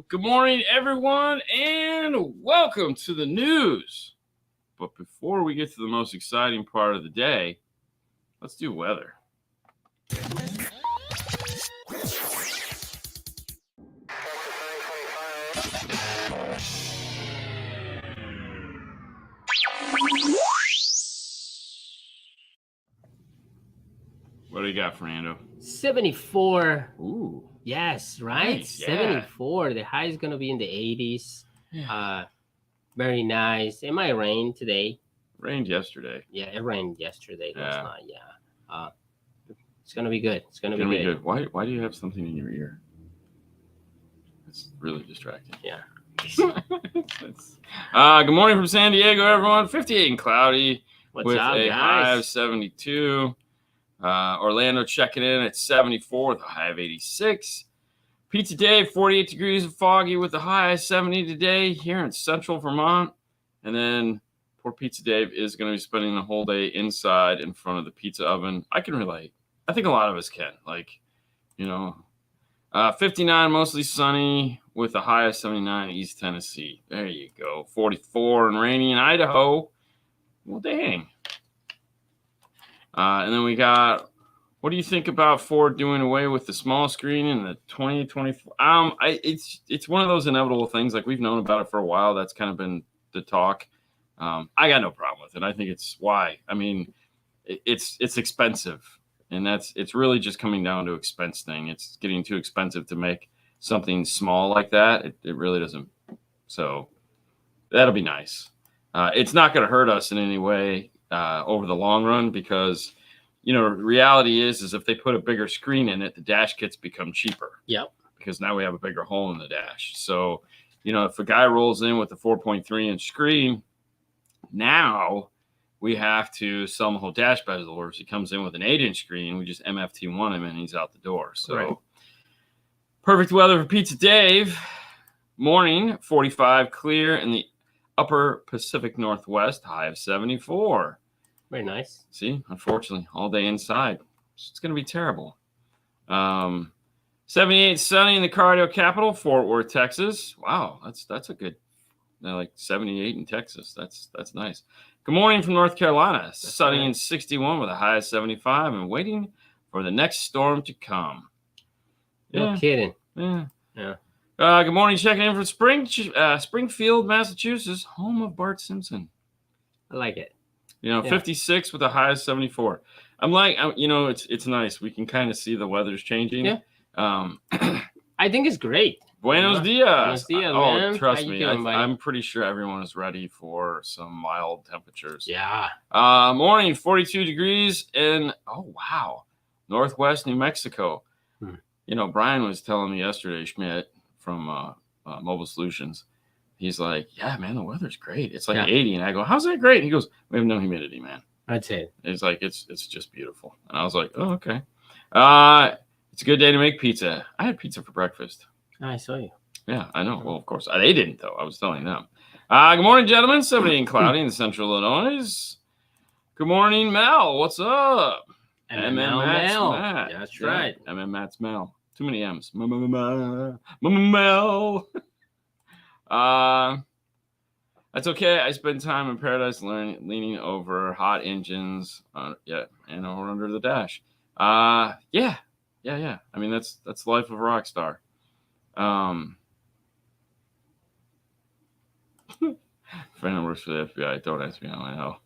Good morning, everyone, and welcome to the news. But before we get to the most exciting part of the day, let's do weather. What do you got, Fernando? 74. Ooh. Yes, right? Nice, yeah. 74. The high is going to be in the 80s. Yeah. Very nice. It might rain today. Rained yesterday. Yeah, it rained yesterday. Yeah. Last night. Yeah. It's going to be good. It's going to be good. Why do you have something in your ear? It's really distracting. Yeah. Good morning from San Diego, everyone. 58 and cloudy. What's with up, a guys? high of 72. Orlando checking in at 74 with a high of 86. Pizza Dave, 48 degrees and foggy with a high of 70 today here in central Vermont. And then poor Pizza Dave is going to be spending the whole day inside in front of the pizza oven. I can relate. I think a lot of us can. 59, mostly sunny with a high of 79 in East Tennessee. There you go. 44 and rainy in Idaho. Well, dang. And then we got, what do you think about Ford doing away with the small screen in the 2024? It's one of those inevitable things. Like, we've known about it for a while. That's kind of been the talk. I got no problem with it. I think it's why. I mean, it's expensive, and it's really just coming down to expense thing. It's getting too expensive to make something small like that. It really doesn't. So that'll be nice. It's not going to hurt us in any way over the long run, because reality is if they put a bigger screen in it, the dash kits become cheaper. Yep. Because now we have a bigger hole in the dash. So, if a guy rolls in with a 4.3-inch screen, now we have to sell him the whole dash bezel. Or if he comes in with an 8-inch screen, we just MFT1 him and he's out the door. So, right. Perfect weather for Pizza Dave. Morning, 45, clear in the upper Pacific Northwest, high of 74. Very nice. See, unfortunately, all day inside. It's going to be terrible. 78 sunny in the cardio capital, Fort Worth, Texas. Wow, that's a good, 78 in Texas. That's nice. Good morning from North Carolina. That's sunny and 61 with a high of 75 and waiting for the next storm to come. No kidding. Yeah. Yeah. Good morning. Checking in from Springfield, Massachusetts, home of Bart Simpson. I like it. 56 with a high of 74. I'm like, it's nice. We can kind of see the weather's changing. Yeah. I think it's great. Buenos dias. Buenos dias, Oh, man. trust How me. you doing, buddy? I'm pretty sure everyone is ready for some mild temperatures. Yeah. Morning, 42 degrees in, oh, wow, Northwest New Mexico. Brian was telling me yesterday, Schmidt from Mobile Solutions, he's like, yeah, man, the weather's great. It's like 80. And I go, how's that great? And he goes, we have no humidity, man. That's it. It's like, it's just beautiful. And I was like, oh, okay. It's a good day to make pizza. I had pizza for breakfast. I saw you. Yeah, I know. Well, of course. They didn't, though. I was telling them. Good morning, gentlemen. 70 and cloudy in central Illinois. Good morning, Mel. What's up? Mel. Matt. That's right. Matt's Mel. Too many M's. Mel. That's okay. I spend time in paradise leaning over hot engines. And over under the dash. Yeah. I mean, that's the life of a rock star. Fernando works for the FBI. Don't ask me how I know.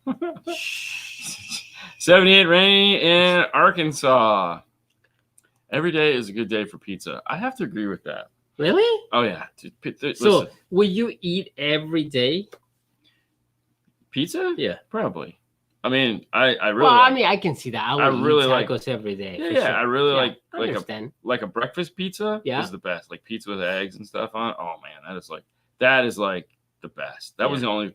78 rainy in Arkansas. Every day is a good day for pizza. I have to agree with that. Really? Oh, yeah. So, will you eat every day? Pizza? Yeah. Probably. I mean, I really. Well, like, I mean, I can see that. I would really eat tacos every day. Yeah, sure. I really like a a breakfast pizza. Yeah. Is the best. Like pizza with eggs and stuff on it. Oh man, that is like the best. That was the only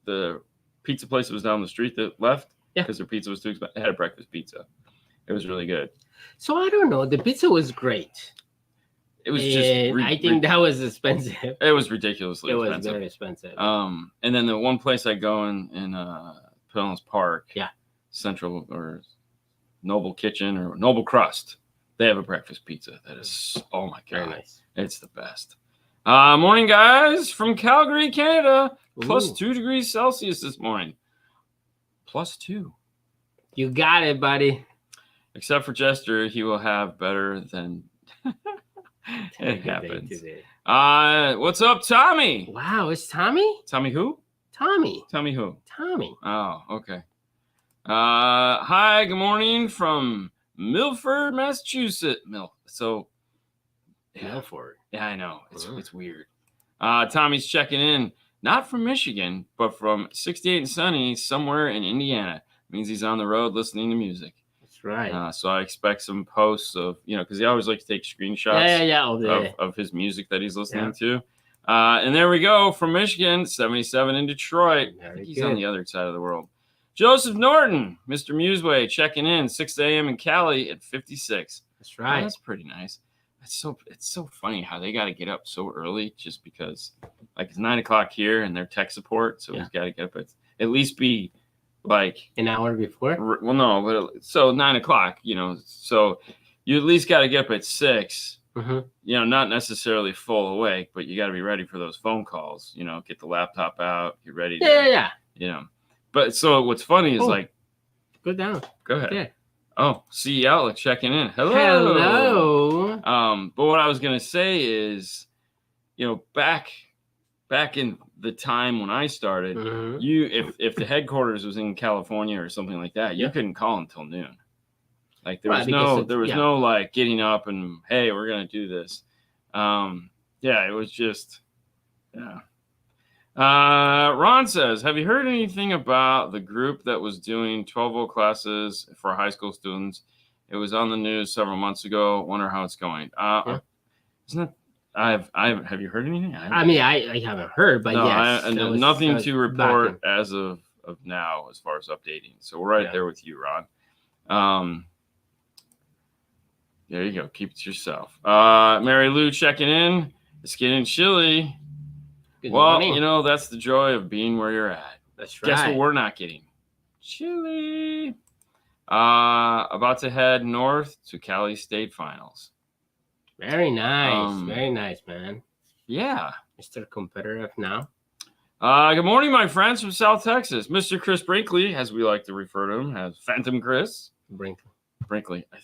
the pizza place that was down the street that left. Yeah. because their pizza was too expensive. They had a breakfast pizza. It was really good. So I don't know. The pizza was great. It was just. I think that was expensive. It was ridiculously expensive. It was very expensive. And then the one place I go in Pinellas Park, Yeah, Central or Noble Kitchen or Noble Crust, they have a breakfast pizza that is, oh my god, very nice. It's the best. Morning, guys, from Calgary, Canada. Plus Ooh. 2 degrees Celsius this morning. +2. You got it, buddy. Except for Jester, he will have better than. It happens. What's up, Tommy? Wow, it's Tommy? Tommy who? Tommy. Tommy who? Tommy. Oh, okay. Hi, good morning from Milford, Massachusetts. Milford. Yeah, I know. It's weird. Tommy's checking in, not from Michigan, but from 68 and sunny somewhere in Indiana. Means he's on the road listening to music. That's right. So I expect some posts of, because he always likes to take screenshots of his music that he's listening to. And there we go from Michigan, 77 in Detroit. I think he's on the other side of the world. Joseph Norton, Mr. Museway, checking in, 6 a.m. in Cali at 56. That's right. Oh, that's pretty nice. It's so funny how they got to get up so early just because, like, it's 9 o'clock here and they're tech support, so he's got to get up at least be like an hour before. Well, no, but so 9 o'clock, so you at least got to get up at 6. Mm-hmm. Not necessarily full awake, but you got to be ready for those phone calls. Get the laptop out, get ready. But so what's funny is go down. Go ahead. Yeah. Oh, see Outlook checking in. Hello. But what I was gonna say is, back in the time when I started, if the headquarters was in California or something like that, you couldn't call until noon. Like there was no like getting up and hey, we're gonna do this. It was just Ron says, have you heard anything about the group that was doing 12-volt classes for high school students? It was on the news several months ago. Wonder how it's going. Isn't it? Have you heard anything? I haven't heard, but yes. Nothing to report as of now as far as updating. So we're right there with you, Ron. There you go. Keep it to yourself. Mary Lou checking in. It's getting chilly. Good morning. That's the joy of being where you're at. That's right. Guess what we're not getting? Chilly. About to head north to Cali State Finals. Very nice. Very nice, man. Yeah. Mr. Competitive now. Good morning, my friends from South Texas. Mr. Chris Brinkley, as we like to refer to him, as Phantom Chris. Brinkley. Brinkley. I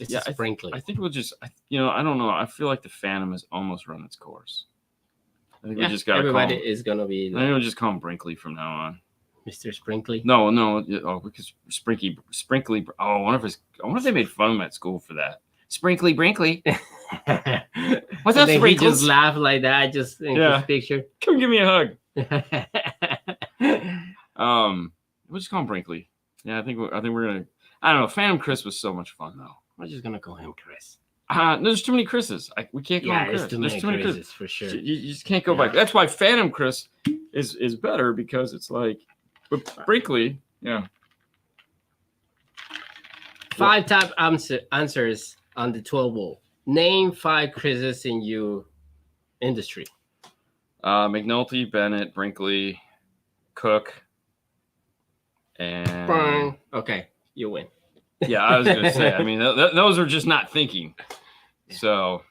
think we'll just, I don't know. I feel like the Phantom has almost run its course. I think we just got everybody is going to be. I think we'll just call him Brinkley from now on. Mr. Sprinkly? No. Because Sprinkly. Oh, I wonder if they made fun of him at school for that. Sprinkly Brinkley. What's up, Sprinkles? He just laughed like that, just in his picture. Come give me a hug. We'll just call him Brinkley. Yeah, I think we're gonna. I don't know. Phantom Chris was so much fun though. We're just gonna call him Chris. There's too many Chris's. We can't call him Chris. There's too many Chris's for sure. You just can't go back. That's why Phantom Chris is better because it's like, but Brinkley, yeah. 5 top answers on the 12-volt. Name 5 Chris's in your industry. McNulty, Bennett, Brinkley, Cook, and Burn. Okay, you win. Yeah, I was gonna say. I mean, those are just not thinking. So,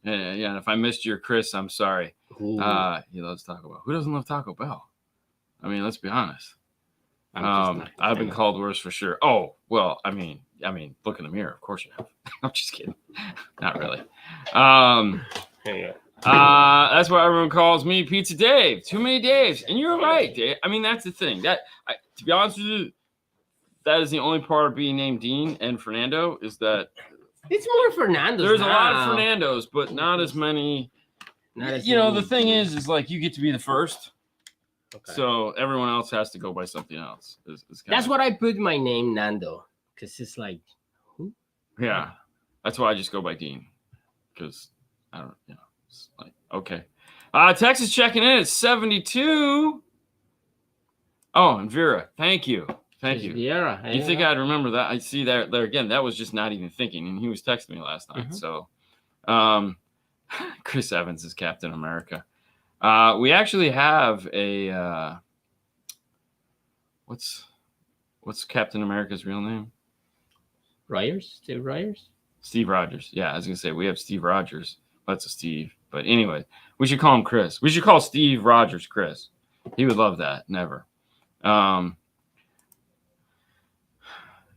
and if I missed your Chris, I'm sorry. He loves Taco Bell. Who doesn't love Taco Bell? I mean, let's be honest. I've been called worse for sure. Oh well, I mean, look in the mirror. Of course you have. I'm just kidding. Not really. That's why everyone calls me Pizza Dave. Too many Daves, and you're right, Dave. I mean, that's the thing. To be honest with you, that is the only part of being named Dean and Fernando is that it's more Fernandos. There's a lot of Fernandos, but not as many. The thing is like you get to be the first. Okay. So everyone else has to go by something else. That's what I put my name Nando, because it's like, who? Yeah, that's why I just go by Dean, because I don't, it's like okay. Texas checking in at 72. Oh, and Vera, thank you Thank you. Yeah. You think I'd remember that? I see there again. That was just not even thinking, and he was texting me last night. So, Chris Evans is Captain America. We actually have a what's Captain America's real name? Steve Rogers. Steve Rogers. Yeah, I was gonna say we have Steve Rogers. That's a Steve. But anyway, we should call him Chris. We should call Steve Rogers Chris. He would love that. Never.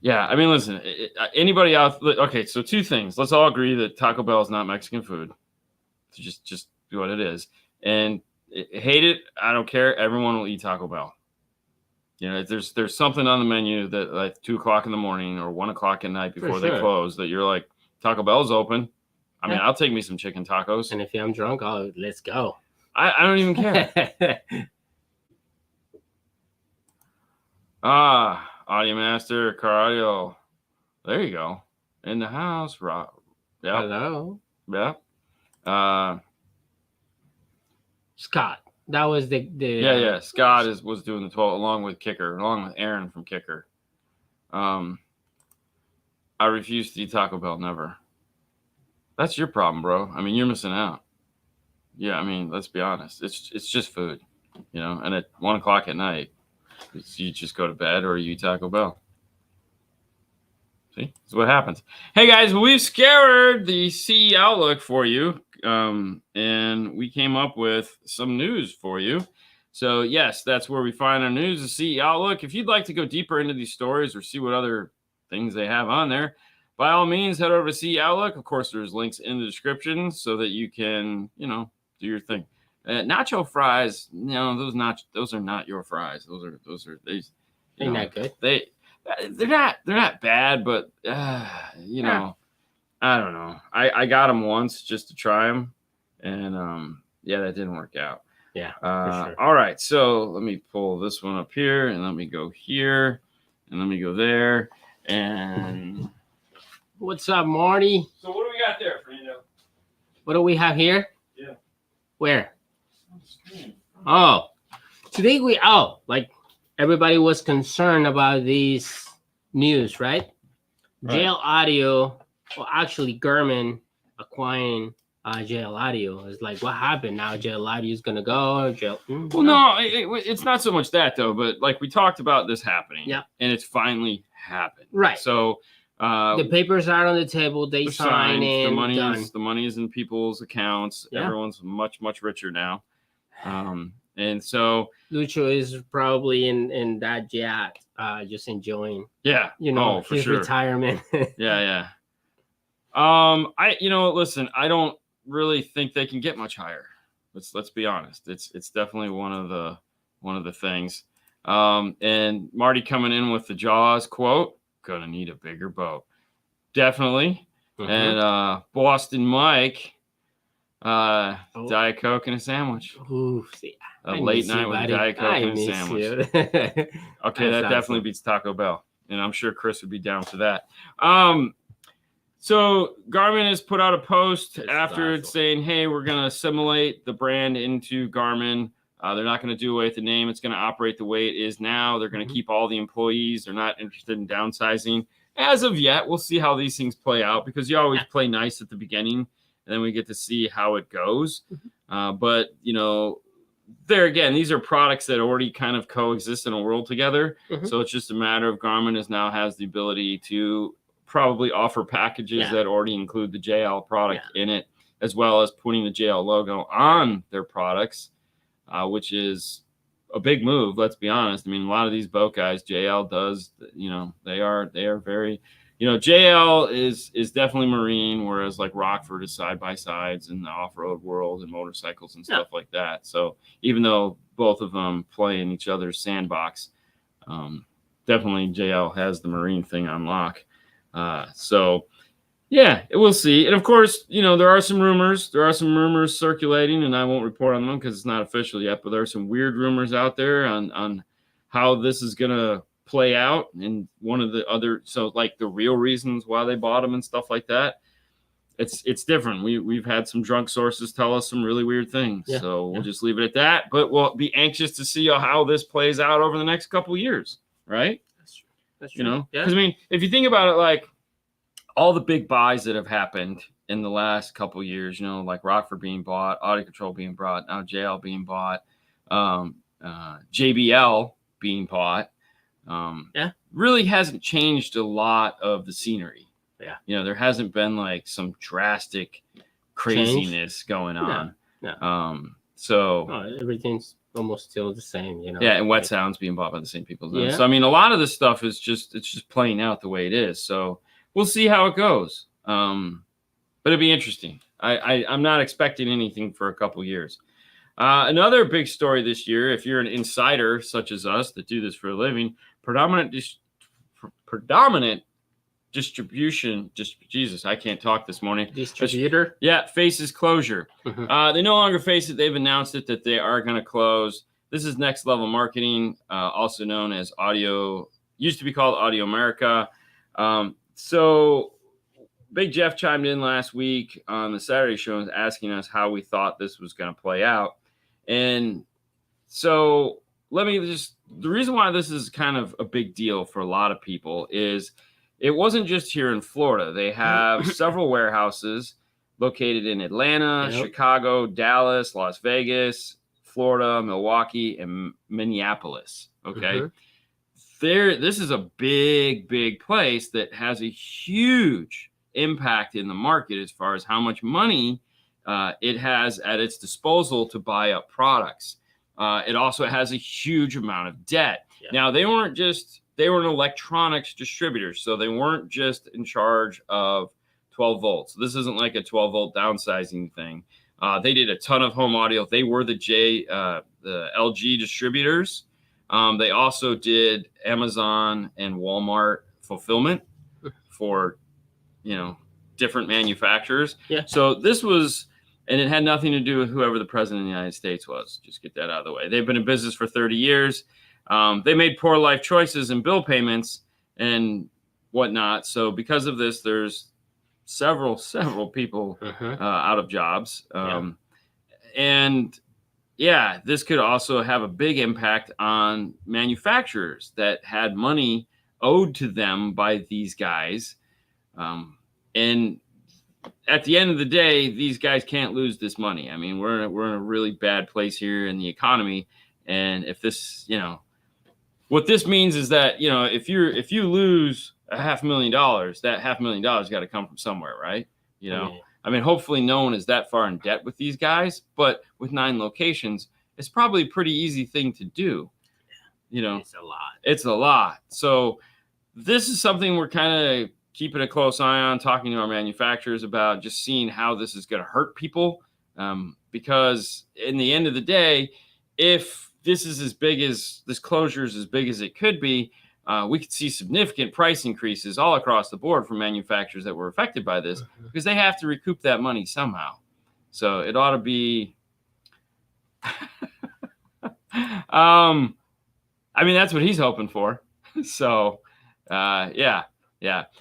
Yeah, I mean, listen, anybody out? Okay, so two things. Let's all agree that Taco Bell is not Mexican food. It's just what it is. And hate it, I don't care. Everyone will eat Taco Bell. You know, there's something on the menu that like 2:00 in the morning or 1:00 at night before they close that you're like, Taco Bell's open. I mean, I'll take me some chicken tacos. And if I'm drunk, let's go. I don't even care. Audio Master, Car Audio. There you go. In the house, Rob. Yep. Hello. Yep. Scott. That was the yeah. Scott was doing the 12 along with Aaron from Kicker. I refuse to eat Taco Bell, never. That's your problem, bro. I mean, you're missing out. Yeah, I mean, let's be honest. It's just food, you know. And at 1:00 at night, you just go to bed or you eat Taco Bell. See, that's what happens. Hey guys, we've scoured the CE Outlook for you, and we came up with some news for you. So yes, that's where we find our news, the CE Outlook. If you'd like to go deeper into these stories or see what other things they have on there, by all means, head over to CE Outlook. Of course, there's links in the description so that you can, you know, do your thing. Nacho fries, no, those are not your fries. Those are they're not good. They're not bad, but you know, I don't know. I got them once just to try them, and yeah, that didn't work out. Yeah, for sure. All right, so let me pull this one up here, and let me go here, and let me go there, and what's up, Marty? So what do we got there, Fernando? What do we have here? Yeah. Where? Oh, today like everybody was concerned about these news, right? JL Audio, well, actually Garmin acquiring JL Audio. It's like, what happened now? JL Audio is gonna go. Well, no, it's not so much that though, but like we talked about this happening, and it's finally happened, right? So the papers are on the table. They sign in. The money is in people's accounts. Yeah. Everyone's much richer now. And so Lucho is probably in that jet, just enjoying. Yeah, you know, for his sure. Retirement. Yeah. Listen, I don't really think they can get much higher. Let's be honest. It's definitely one of the things. And Marty coming in with the Jaws quote, gonna need a bigger boat. Definitely. Mm-hmm. And Boston Mike, Diet Coke and a sandwich. Ooh, see, a late night with a Diet Coke and a sandwich. Okay, that definitely beats Taco Bell. And I'm sure Chris would be down for that. So Garmin has put out a post after saying, hey, we're going to assimilate the brand into Garmin. They're not going to do away with the name. It's going to operate the way it is now. They're going to keep all the employees. They're not interested in downsizing. As of yet, we'll see how these things play out because you always play nice at the beginning, and then we get to see how it goes. But, you know, there again, these are products that already kind of coexist in a world together. So it's just a matter of Garmin now has the ability to probably offer packages that already include the JL product in it, as well as putting the JL logo on their products, which is a big move. Let's be honest. I mean, a lot of these boat guys, JL does, you know, they are very, you know, JL is definitely marine, whereas like Rockford is side-by-sides in the off-road world and motorcycles and stuff like that. So even though both of them play in each other's sandbox, definitely JL has the marine thing on lock. So yeah, we'll see. And of course, you know, there are some rumors circulating, and I won't report on them because it's not official yet, but there are some weird rumors out there on how this is going to play out. And one of the other, so like the real reasons why they bought them and stuff like that, it's different. We've had some drunk sources tell us some really weird things. So we'll just leave it at that, but we'll be anxious to see how this plays out over the next couple of years. Right. That's You true. know, Yeah. because I mean, if you think about it, like all the big buys that have happened in the last couple of years, you know, like Rockford being bought, Audio Control being bought, now JL being bought, JBL being bought, really hasn't changed a lot of the scenery. Yeah. You know, there hasn't been like some drastic craziness going on. No. So everything's almost still the same, you know. yeah, and Wet Sound's being bought by the same people. Yeah. So I mean, a lot of this stuff is just playing out the way it is. So we'll see how it goes. But it'd be interesting. I'm not expecting anything for a couple years. Another big story this year, if you're an insider such as us that do this for a living, predominant distribution. Jesus, I can't talk this morning. Distributor. Yeah, faces closure. They no longer face it. They've announced it that they are going to close. This is Next Level Marketing, also known as Audio. Used to be called Audio America. So Big Jeff chimed in last week on the Saturday show asking us how we thought this was going to play out. And so the reason why this is kind of a big deal for a lot of people is it wasn't just here in Florida. They have several warehouses located in Atlanta, Chicago, Dallas, Las Vegas, Florida, Milwaukee, and Minneapolis. Okay. This is a big, big place that has a huge impact in the market as far as how much money it has at its disposal to buy up products. It also has a huge amount of debt. Yeah. Now, they were an electronics distributor, so they weren't just in charge of 12 volts. This isn't like a 12 volt downsizing thing. They did a ton of home audio. They were the LG distributors. They also did Amazon and Walmart fulfillment for, different manufacturers. Yeah. So this was, and it had nothing to do with whoever the president of the United States was. Just get that out of the way. They've been in business for 30 years. They made poor life choices and bill payments and whatnot. So because of this, there's several people out of jobs. And yeah, this could also have a big impact on manufacturers that had money owed to them by these guys. And at the end of the day, these guys can't lose this money. I mean, we're in a really bad place here in the economy. And if this, what this means is that, if you lose $500,000, that $500,000 got to come from somewhere, right? I mean, hopefully no one is that far in debt with these guys, but with 9 locations, it's probably a pretty easy thing to do. It's a lot. So this is something we're kind of keeping a close eye on, talking to our manufacturers about, just seeing how this is going to hurt people. Because in the end of the day, if this closure is as big as it could be, we could see significant price increases all across the board for manufacturers that were affected by this, because they have to recoup that money somehow. So it ought to be, I mean, that's what he's hoping for. So, yeah.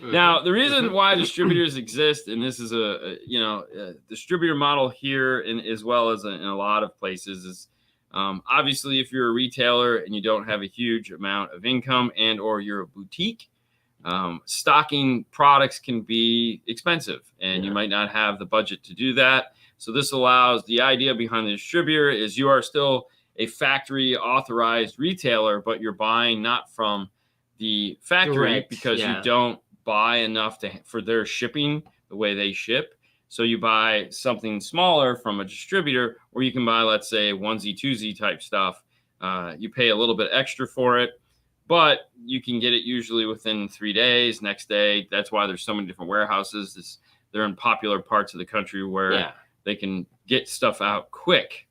Now, the reason why distributors exist, and this is a distributor model here, and as well as in a lot of places, is obviously if you're a retailer and you don't have a huge amount of income and or you're a boutique, stocking products can be expensive, and you might not have the budget to do that. So this allows, the idea behind the distributor is you are still a factory authorized retailer, but you're buying not from the factory because you don't buy enough for their shipping the way they ship. So you buy something smaller from a distributor, or you can buy, let's say, onesie, twosie type stuff. You pay a little bit extra for it, but you can get it usually within 3 days, next day. That's why there's so many different warehouses. They're in popular parts of the country where they can get stuff out quick.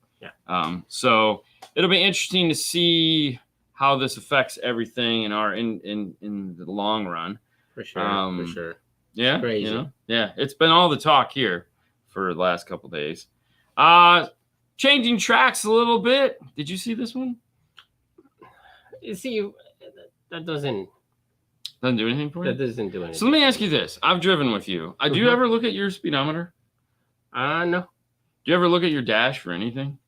So it'll be interesting to see how this affects everything in the long run. For sure. Yeah, it's crazy. It's been all the talk here for the last couple of days. Changing tracks a little bit. Did you see this one? You see, that doesn't do anything for you. That doesn't do anything. So let me ask you this: I've driven with you. Do you ever look at your speedometer? No. Do you ever look at your dash for anything?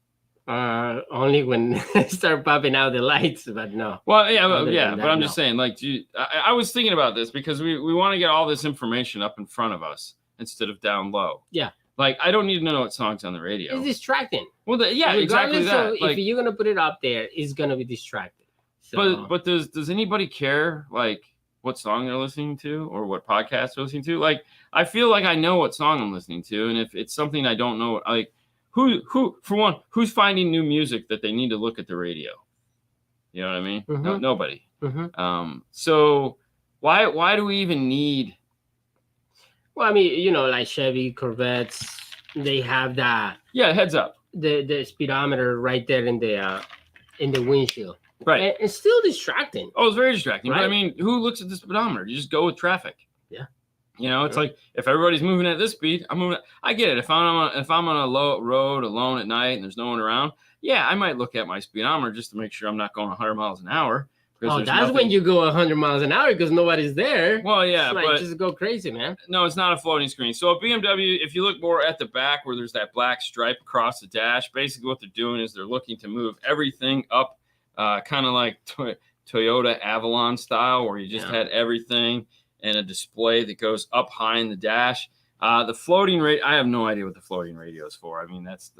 Only when start popping out the lights, but no. Well, yeah, Other yeah, than but that, I'm just saying, like, I was thinking about this because we want to get all this information up in front of us instead of down low. Yeah. Like, I don't need to know what songs on the radio. It's distracting. Well, yeah, exactly Regardless that. of Like, if you're gonna put it up there, it's gonna be distracting. So, but does anybody care like what song they're listening to or what podcast they're listening to? Like, I feel like I know what song I'm listening to, and if it's something I don't know, like who for one, who's finding new music that they need to look at the radio? You know what I mean? No, nobody. So why do we even need? Well, I mean, you know, like Chevy Corvettes, they have that. Yeah, heads up. The speedometer right there in the windshield. Right. And it's still distracting. Oh, it's very distracting. Right? But I mean, who looks at the speedometer? You just go with traffic. Yeah. You know, it's like if everybody's moving at this speed, I'm moving. I get it. If I'm on a low road alone at night and there's no one around, yeah, I might look at my speedometer just to make sure I'm not going 100 miles an hour. Oh, that's when you go 100 miles an hour because nobody's there. Well, yeah, it's like, but just go crazy, man. No, it's not a floating screen. So a BMW, if you look more at the back where there's that black stripe across the dash, basically what they're doing is they're looking to move everything up, kind of like Toyota Avalon style, where you just had everything and a display that goes up high in the dash. The floating rate, I have no idea what the floating radio is for. I mean, that's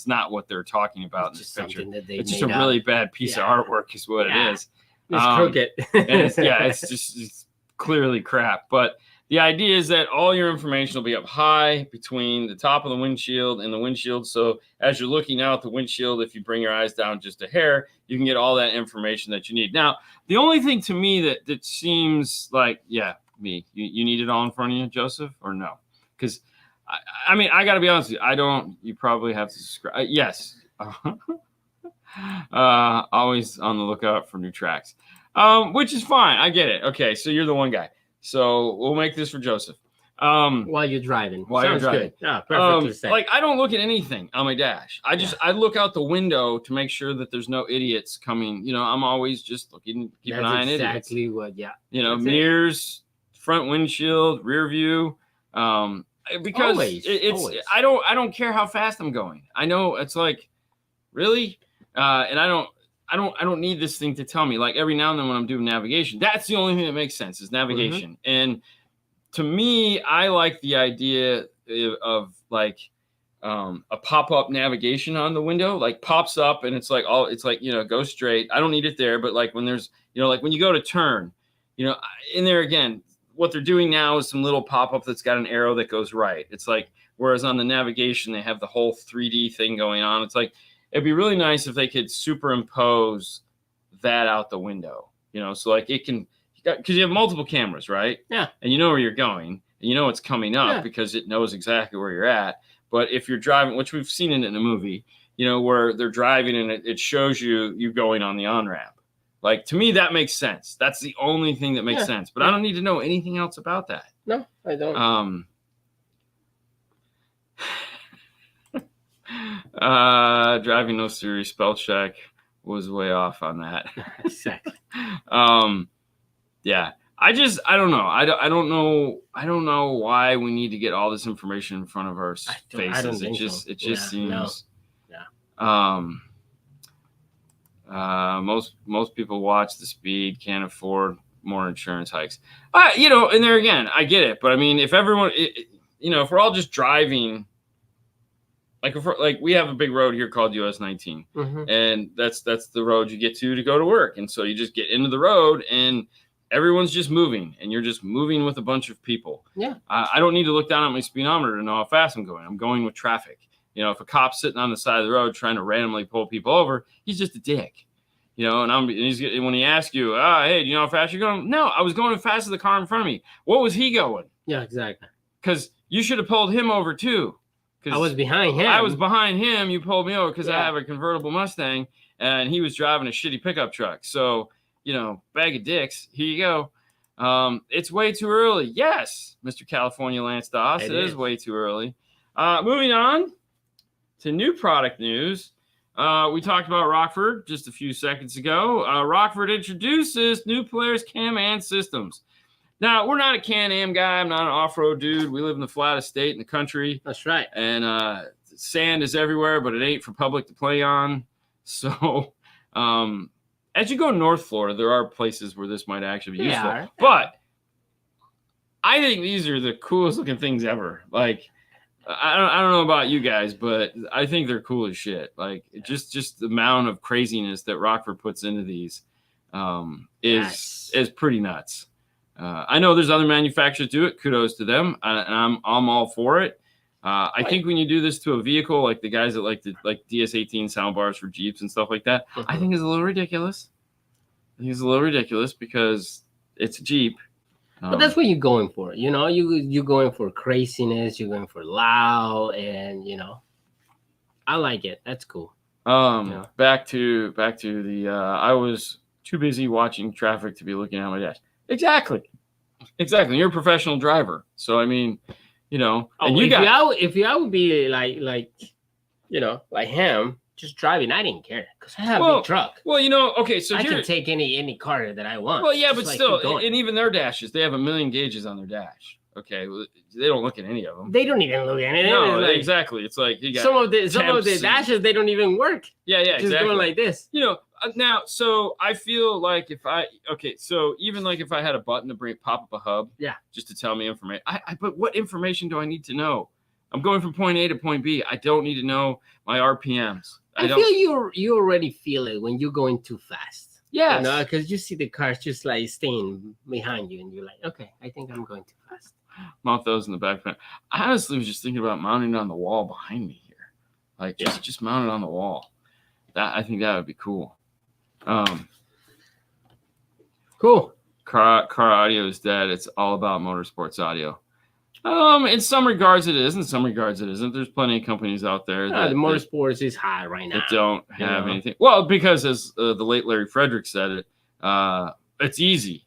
not what they're talking about in this picture. It's just a really bad piece of artwork is what it is. It's crooked. It's clearly crap. But the idea is that all your information will be up high between the top of the windshield and the windshield. So as you're looking out the windshield, if you bring your eyes down just a hair, you can get all that information that you need. Now, the only thing to me that seems like, you need it all in front of you, Joseph, or no? Because, I mean, I got to be honest with you. You probably have to subscribe. Yes. Always on the lookout for new tracks, which is fine. I get it. Okay, so you're the one guy. So we'll make this for Joseph. While you're driving. Sounds good. Yeah, perfect. Like I don't look at anything on my dash. I look out the window to make sure that there's no idiots coming. You know, I'm always just looking, keep an eye on idiots. Exactly what. Yeah. You know, mirrors, front windshield, rear view. Because always. I don't care how fast I'm going. I know it's like, really. And I don't need this thing to tell me. Like every now and then when I'm doing navigation, that's the only thing that makes sense is navigation. And to me, I like the idea of like a pop-up navigation on the window, like pops up and it's like go straight. I don't need it there, but like when there's like when you go to turn, in there again, what they're doing now is some little pop-up that's got an arrow that goes right. It's like whereas on the navigation they have the whole 3D thing going on. It's like it'd be really nice if they could superimpose that out the window, so like it can, because you have multiple cameras, right? Yeah. And you know where you're going and you know what's coming up because it knows exactly where you're at. But if you're driving, which we've seen in a movie, where they're driving and it shows you going on the on-ramp. Like to me, that makes sense. That's the only thing that makes sense. But I don't need to know anything else about that. No, I don't. Driving no serious spell check was way off on that. Exactly. Yeah. I don't know. I don't know why we need to get all this information in front of our faces. It just seems. No. Most people watch the speed, can't afford more insurance hikes. And there again, I get it. But I mean, if everyone, if we're all just driving. Like we have a big road here called US 19, and that's the road you get to go to work. And so you just get into the road and everyone's just moving and you're just moving with a bunch of people. Yeah. I don't need to look down at my speedometer to know how fast I'm going. I'm going with traffic. If a cop's sitting on the side of the road trying to randomly pull people over, he's just a dick. And when he asks you, hey, do you know how fast you're going? No, I was going as fast as the car in front of me. What was he going? Yeah, exactly. Because you should have pulled him over too. I was behind him. I was behind him. You pulled me over because I have a convertible Mustang and he was driving a shitty pickup truck. So, bag of dicks. Here you go. It's way too early. Yes, Mr. California Lance Doss. It is way too early. Moving on to new product news. We talked about Rockford just a few seconds ago. Rockford introduces new Polaris Can-Am systems. Now, we're not a Can-Am guy. I'm not an off-road dude. We live in the flattest state in the country. That's right. And sand is everywhere, but it ain't for public to play on. So, as you go North Florida, there are places where this might actually be useful. But I think these are the coolest looking things ever. Like, I don't know about you guys, but I think they're cool as shit. Like, just the amount of craziness that Rockford puts into these is pretty nuts. I know there's other manufacturers do it. Kudos to them, and I'm all for it. I think when you do this to a vehicle, like the guys that like DS18 soundbars for Jeeps and stuff like that, I think it's a little ridiculous. I think it's a little ridiculous because it's a Jeep. But that's what you're going for, you know. You're going for craziness. You're going for loud, and you know, I like it. That's cool. Yeah. Back to the. I was too busy watching traffic to be looking at my dash. Exactly. You're a professional driver, so I mean, you know. And if I would be like, you know, like him, just driving, I didn't care because I have a big truck. Well, you know, okay, so I can take any car that I want. Well, yeah, but still, and even their dashes, they have 1 million gauges on their dash. Okay, well, they don't look at any of them. They don't even look at it. No, exactly. It's like you got some of the dashes, they don't even work. Yeah, just exactly. going like this. You know, now, so I feel like so even like if I had a button to pop up a hub, just to tell me information. But what information do I need to know? I'm going from point A to point B. I don't need to know my RPMs. I feel you already feel it when you're going too fast. Yeah, you know, because you see the cars just like staying behind you, and you're like, okay, I think I'm going too fast. Mount those in the back. I honestly was just thinking about mounting it on the wall behind me here, like just mount it on the wall. I think that would be cool. Cool. Car audio is dead. It's all about motorsports audio. In some regards it is, in some regards it isn't. There's plenty of companies out there the motorsports is high right now. That don't have anything. Well, because as the late Larry Frederick said it, it's easy.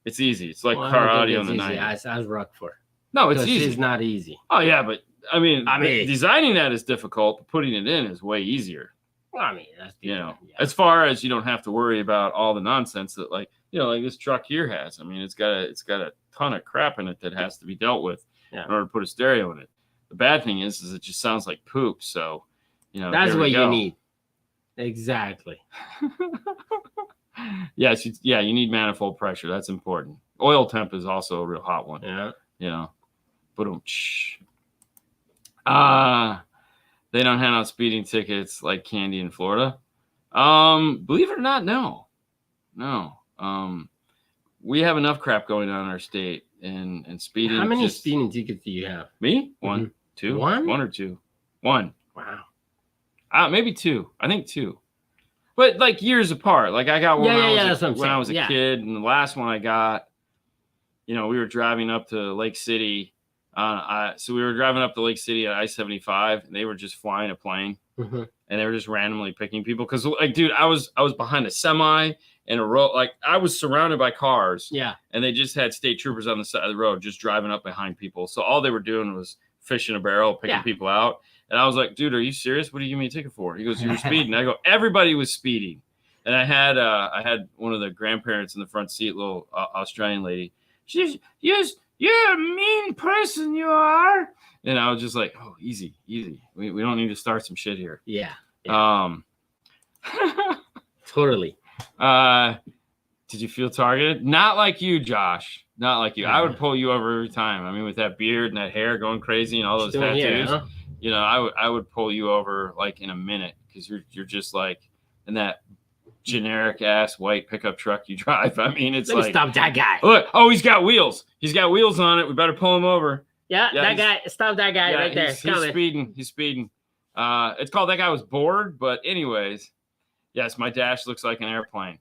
It's easy. It's like car audio in the 90s. As Rockford. No, it's easy. It's not easy. Oh yeah, but I mean, designing that is difficult, but putting it in is way easier. Well, I mean, that's as far as you don't have to worry about all the nonsense that like this truck here has. I mean, it's got a ton of crap in it that has to be dealt with in order to put a stereo in it. The bad thing is it just sounds like poop. So, that's what you need. Exactly. Yes, you need manifold pressure. That's important. Oil temp is also a real hot one. Yeah. But they don't hand out speeding tickets like candy in Florida. Believe it or not, no. We have enough crap going on in our state and speeding. How many speeding tickets do you have? Me? One, two, one or two. One. Wow. Maybe two. I think two. But like years apart. Like I got one when I was a kid, and the last one I got, we were driving up to Lake City. So we were driving up to Lake City at I-75, and they were just flying a plane, and they were just randomly picking people. Because, like, dude, I was behind a semi in a row. Like, I was surrounded by cars. Yeah. And they just had state troopers on the side of the road just driving up behind people. So all they were doing was fishing a barrel, picking people out. And I was like, dude, are you serious? What do you give me a ticket for? He goes, you were speeding. I go, everybody was speeding. And I had one of the grandparents in the front seat, little Australian lady. She's, yes, you're a mean person, you are. And I was just like, oh, easy. We don't need to start some shit here. Yeah. Totally. Did you feel targeted? Not like you, Josh. Not like you. I would pull you over every time. I mean, with that beard and that hair going crazy and all those tattoos, I would pull you over like in a minute because you're just like in that generic ass white pickup truck you drive. I mean, it's Let me stop that guy. Look, he's got wheels. He's got wheels on it. We better pull him over. Yeah, that guy. Stop that guy right there. He's speeding. It's called That Guy Was Bored. But anyways, yes, my dash looks like an airplane.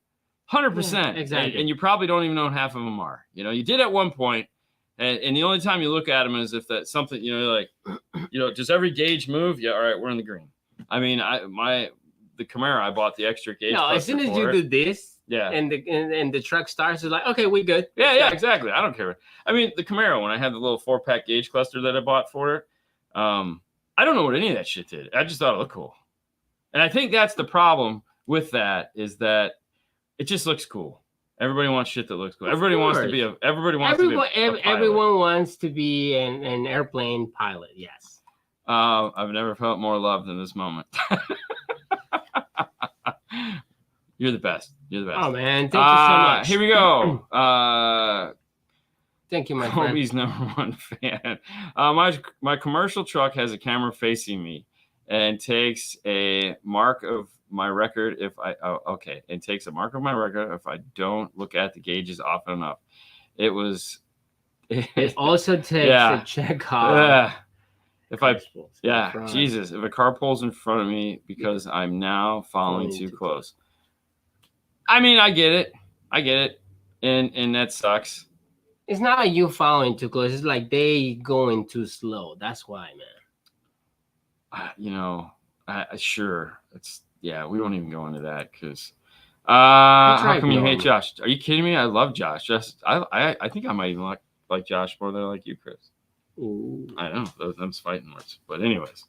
100%. Exactly. And you probably don't even know what half of them are. You did at one point, and the only time you look at them is if that's something, like, does every gauge move? Yeah, all right, we're in the green. I mean, the Camaro, I bought the extra gauge. No, as soon as you do this, and the truck starts, it's like, okay, we good. Yeah, exactly. I don't care. I mean, the Camaro, when I had the little 4-pack gauge cluster that I bought for it, I don't know what any of that shit did. I just thought it looked cool. And I think that's the problem with that is that it just looks cool. Everybody wants shit that looks cool. Everybody wants to be a pilot. Everyone wants to be an airplane pilot. Yes. I've never felt more love than this moment. You're the best. You're the best. Oh man, thank you so much. Here we go. Thank you, my friend. Kobe's #1 fan. My commercial truck has a camera facing me and takes a mark of my record if I it takes a mark of my record if I don't look at the gauges often enough. It was. It also takes a check off. Jesus, if a car pulls in front of me because I'm now following too close. I mean, I get it, and that sucks. It's not like you following too close. It's like they going too slow. That's why, man. Sure. We won't even go into that because. How come you hate Josh? Are you kidding me? I love Josh. I think I might even like Josh more than I like you, Chris. Ooh. I know those fighting words, but anyways,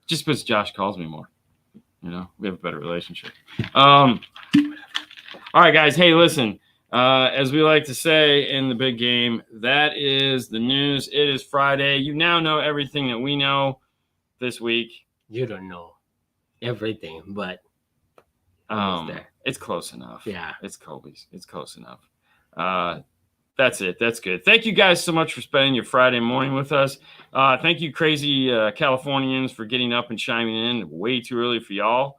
just because Josh calls me more, we have a better relationship. All right, guys. Hey, listen. As we like to say in the big game, that is the news. It is Friday. You now know everything that we know this week. You don't know everything, but it's close enough. Yeah, it's Kobe's. It's close enough. That's it. That's good. Thank you guys so much for spending your Friday morning with us. Thank you, crazy Californians, for getting up and chiming in way too early for y'all.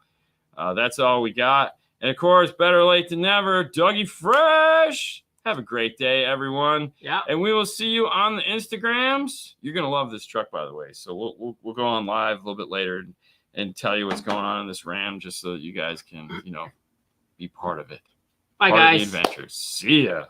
That's all we got. And, of course, better late than never, Dougie Fresh. Have a great day, everyone. Yeah. And we will see you on the Instagrams. You're going to love this truck, by the way. So we'll go on live a little bit later and tell you what's going on in this Ram just so that you guys can, be part of it. Bye, guys. Of the adventure. See ya.